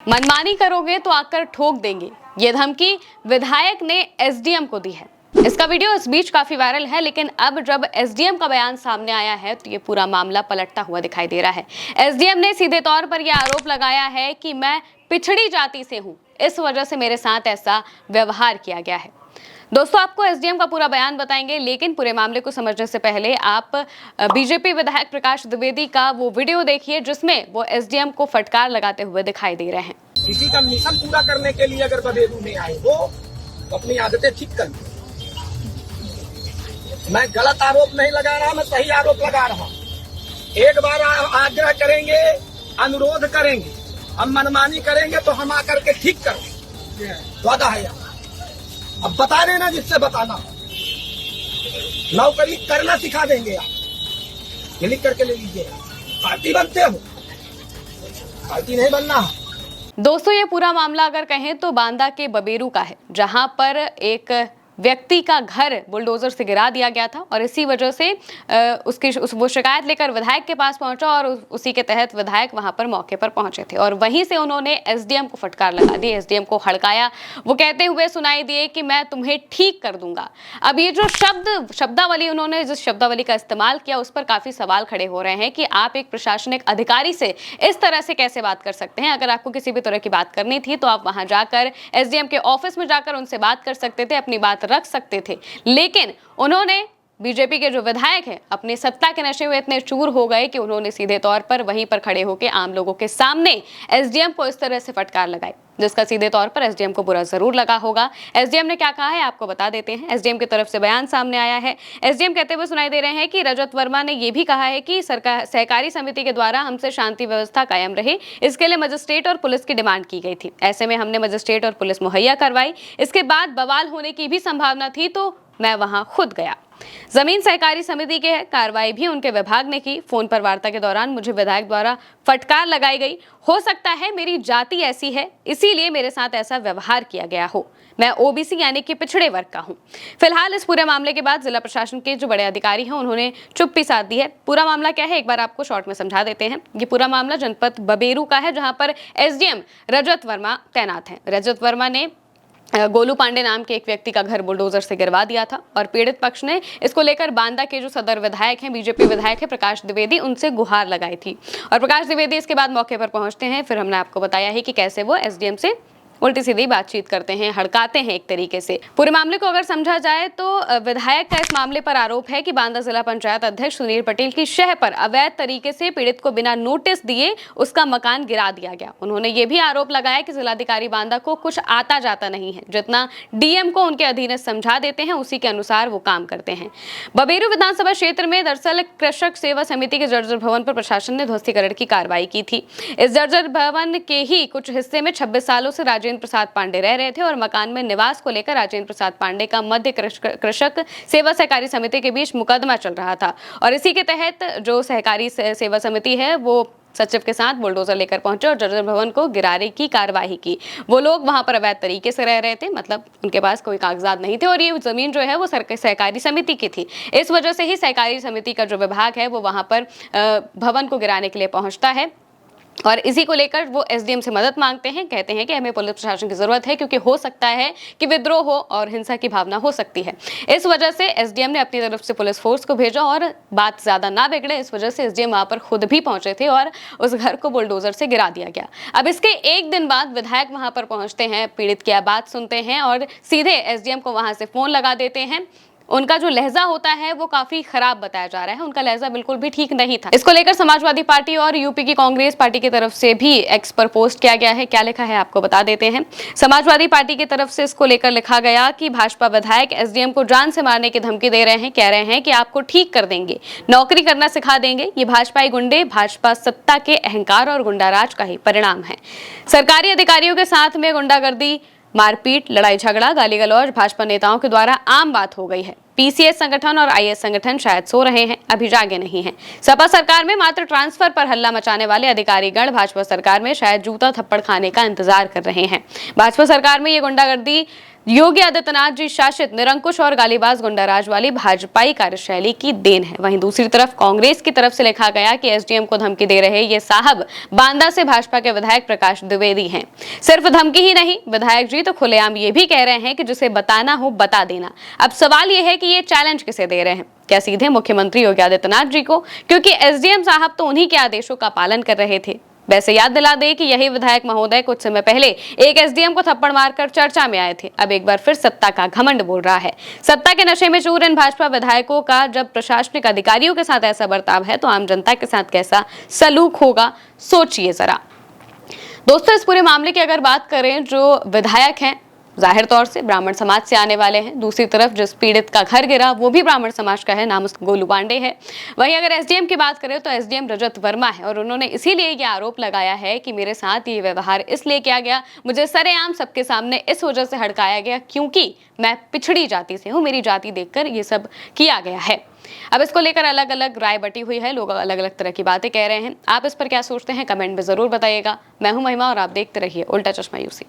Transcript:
मनमानी करोगे तो आकर ठोक देंगे, ये धमकी विधायक ने एसडीएम को दी है। इसका वीडियो इस बीच काफी वायरल है, लेकिन अब जब एसडीएम का बयान सामने आया है तो ये पूरा मामला पलटता हुआ दिखाई दे रहा है। एसडीएम ने सीधे तौर पर यह आरोप लगाया है कि मैं पिछड़ी जाति से हूं, इस वजह से मेरे साथ ऐसा व्यवहार किया गया है। दोस्तों, आपको एसडीएम का पूरा बयान बताएंगे, लेकिन पूरे मामले को समझने से पहले आप बीजेपी विधायक प्रकाश द्विवेदी का वो वीडियो देखिए जिसमें वो एसडीएम को फटकार लगाते हुए दिखाई दे रहे हैं। किसी का मिशन पूरा करने के लिए अगर बबेरू में आए हो तो अपनी आदतें ठीक कर लो। मैं गलत आरोप नहीं लगा रहा, मैं सही आरोप लगा रहा। एक बार आग्रह करेंगे, अनुरोध करेंगे, हम मनमानी करेंगे तो हम आकर के ठीक करेंगे, वादा है। अब बता देना जिससे बताना, नौकरी करना सिखा देंगे। आप ये लिख करके ले लीजिए, पार्टी बनते हो, पार्टी नहीं बनना। दोस्तों, ये पूरा मामला अगर कहें तो बांदा के बबेरू का है, जहां पर एक व्यक्ति का घर बुलडोजर से गिरा दिया गया था और इसी वजह से वो शिकायत लेकर विधायक के पास पहुंचा और उसी के तहत विधायक वहां पर मौके पर पहुंचे थे और वहीं से उन्होंने एसडीएम को फटकार लगा दी, एसडीएम को हड़काया। वो कहते हुए सुनाई दिए कि मैं तुम्हें ठीक कर दूंगा। अब ये जो शब्दावली उन्होंने जिस शब्दावली का इस्तेमाल किया उस पर काफी सवाल खड़े हो रहे हैं कि आप एक प्रशासनिक अधिकारी से इस तरह से कैसे बात कर सकते हैं। अगर आपको किसी भी तरह की बात करनी थी तो आप वहां जाकर एसडीएम के ऑफिस में जाकर उनसे बात कर सकते थे, अपनी बात रख सकते थे, लेकिन उन्होंने बीजेपी के जो विधायक हैं अपने सत्ता के नशे में इतने चूर हो गए कि उन्होंने सीधे तौर पर वहीं पर खड़े होकर आम लोगों के सामने एसडीएम को इस तरह से फटकार लगाई, जिसका सीधे तौर पर एसडीएम को बुरा जरूर लगा होगा। एसडीएम ने क्या कहा है आपको बता देते हैं। एसडीएम की तरफ से बयान सामने आया है। एसडीएम कहते हुए सुनाई दे रहे हैं कि रजत वर्मा ने यह भी कहा है कि सरकार सहकारी समिति के द्वारा हमसे शांति व्यवस्था कायम रहे, इसके लिए मजिस्ट्रेट और पुलिस की डिमांड की गई थी। ऐसे में हमने मजिस्ट्रेट और पुलिस मुहैया करवाई। इसके बाद बवाल होने की भी संभावना थी तो मैं वहां खुद गया। जमीन सहकारी समिति के है, कार्रवाई भी उनके विभाग ने की। फोन पर वार्ता के दौरान मुझे विधायक द्वारा फटकार लगाई गई। हो सकता है मेरी जाति ऐसी है, इसीलिए मेरे साथ ऐसा व्यवहार किया गया हो। मैं ओबीसी यानी कि पिछड़े वर्ग का हूं। फिलहाल इस पूरे मामले के बाद जिला प्रशासन के जो बड़े अधिकारी हैं उन्होंने चुप्पी साध दी है। पूरा मामला क्या है एक बार आपको शॉर्ट में समझा देते हैं। ये पूरा मामला जनपद बबेरू का है, जहां पर एसडीएम रजत वर्मा तैनात हैं। रजत वर्मा ने गोलू पांडे नाम के एक व्यक्ति का घर बुलडोजर से गिरवा दिया था और पीड़ित पक्ष ने इसको लेकर बांदा के जो सदर विधायक हैं, बीजेपी विधायक है प्रकाश द्विवेदी, उनसे गुहार लगाई थी और प्रकाश द्विवेदी इसके बाद मौके पर पहुंचते हैं। फिर हमने आपको बताया है कि कैसे वो एसडीएम से उल्टी सीधी बातचीत करते हैं, हड़काते हैं एक तरीके से। पूरे मामले को अगर समझा जाए तो विधायक का इस मामले पर आरोप है कि बांदा जिला पंचायत अध्यक्ष सुनील पटेल की शह पर अवैध तरीके से पीड़ित को बिना नोटिस दिए उसका मकान गिरा दिया गया। उन्होंने ये भी आरोप लगाया कि जिलाधिकारी बांदा को कुछ आता जाता नहीं है, जितना डीएम को उनके अधीनस्थ समझा देते हैं उसी के अनुसार वो काम करते हैं। बबेरू विधानसभा क्षेत्र में दरअसल कृषक सेवा समिति के जर्जर भवन पर प्रशासन ने ध्वस्तीकरण की कार्रवाई की थी। इस जर्जर भवन के ही कुछ हिस्से में 26 सालों से राजेंद्र प्रसाद पांडे रह रहे थे और मकान में निवास को लेकर राजेंद्र प्रसाद पांडे का मध्य कृषक सेवा सहकारी समिति के बीच मुकदमा चल रहा था और इसी के तहत जो सहकारी सेवा समिति है वो सचिव के साथ बुलडोजर लेकर पहुंचे और जर्जर भवन को गिराने की कार्रवाई की। वो लोग वहां पर अवैध तरीके से रह रहे थे, मतलब उनके पास कोई कागजात नहीं थे और ये जमीन जो है वो सहकारी समिति की थी। इस वजह से ही सहकारी समिति का जो विभाग है वो वहां पर भवन को गिराने के लिए पहुंचता है और इसी को लेकर वो एसडीएम से मदद मांगते हैं। कहते हैं कि हमें पुलिस प्रशासन की जरूरत है क्योंकि हो सकता है कि विद्रोह हो और हिंसा की भावना हो सकती है। इस वजह से एसडीएम ने अपनी तरफ से पुलिस फोर्स को भेजा और बात ज्यादा ना बिगड़े इस वजह से एसडीएम वहां पर खुद भी पहुंचे थे और उस घर को बुलडोजर से गिरा दिया गया। अब इसके एक दिन बाद विधायक वहां पर पहुंचते हैं, पीड़ित की बात सुनते हैं और सीधे एसडीएम को वहां से फोन लगा देते हैं। उनका जो लहजा होता है वो काफी खराब बताया जा रहा है, उनका लहजा बिल्कुल भी ठीक नहीं था। इसको लेकर समाजवादी पार्टी और यूपी की कांग्रेस पार्टी की तरफ से भी एक्स पर पोस्ट किया गया है। क्या लिखा है आपको बता देते हैं। समाजवादी पार्टी की तरफ से इसको लेकर लिखा गया कि भाजपा विधायक एसडीएम को जान से मारने की धमकी दे रहे हैं, कह रहे हैं कि आपको ठीक कर देंगे, नौकरी करना सिखा देंगे। ये भाजपाई गुंडे भाजपा सत्ता के अहंकार और गुंडाराज का ही परिणाम है। सरकारी अधिकारियों के साथ में गुंडागर्दी, मारपीट, लड़ाई झगड़ा, गाली गलौज भाजपा नेताओं के द्वारा आम बात हो गई है। पीसीएस संगठन और आईएस संगठन शायद सो रहे हैं, अभी जागे नहीं हैं। सपा सरकार में मात्र ट्रांसफर पर हल्ला मचाने वाले अधिकारीगण भाजपा सरकार में शायद जूता थप्पड़ खाने का इंतजार कर रहे हैं। भाजपा सरकार में ये गुंडागर्दी योगी आदित्यनाथ जी शासित निरंकुश और गालीबाज गुंडाराज वाली भाजपाई कार्यशैली की देन है। वहीं दूसरी तरफ कांग्रेस की तरफ से लिखा गया कि एसडीएम को धमकी दे रहे ये साहब बांदा से भाजपा के विधायक प्रकाश द्विवेदी हैं। सिर्फ धमकी ही नहीं, विधायक जी तो खुलेआम ये भी कह रहे हैं कि जिसे बताना हो बता देना। अब सवाल ये है कि ये चैलेंज किसे दे रहे हैं? क्या सीधे मुख्यमंत्री योगी आदित्यनाथ जी को? क्योंकि एसडीएम साहब तो उन्हीं के आदेशों का पालन कर रहे थे। वैसे याद दिला दे कि यही विधायक महोदय कुछ समय पहले एक एसडीएम को थप्पड़ मारकर चर्चा में आए थे। अब एक बार फिर सत्ता का घमंड बोल रहा है। सत्ता के नशे में चूर इन भाजपा विधायकों का जब प्रशासनिक अधिकारियों के साथ ऐसा बर्ताव है तो आम जनता के साथ कैसा सलूक होगा, सोचिए जरा। दोस्तों, इस पूरे मामले की अगर बात करें, जो विधायक हैं जाहिर तौर से ब्राह्मण समाज से आने वाले हैं। दूसरी तरफ जिस पीड़ित का घर गिरा वो भी ब्राह्मण समाज का है, नाम उसका गोलू पांडे है। वहीं अगर एसडीएम की बात करें तो एसडीएम रजत वर्मा है और उन्होंने इसीलिए ये आरोप लगाया है कि मेरे साथ ये व्यवहार इसलिए किया गया, मुझे सरेआम सबके सामने इस वजह से हड़काया गया क्योंकि मैं पिछड़ी जाति से हूँ, मेरी जाति देखकर ये सब किया गया है। अब इसको लेकर अलग अलग राय बटी हुई है, लोग अलग अलग तरह की बातें कह रहे हैं। आप इस पर क्या सोचते हैं, कमेंट में जरूर बताइएगा। मैं हूं महिमा और आप देखते रहिए उल्टा चश्मा यूसी।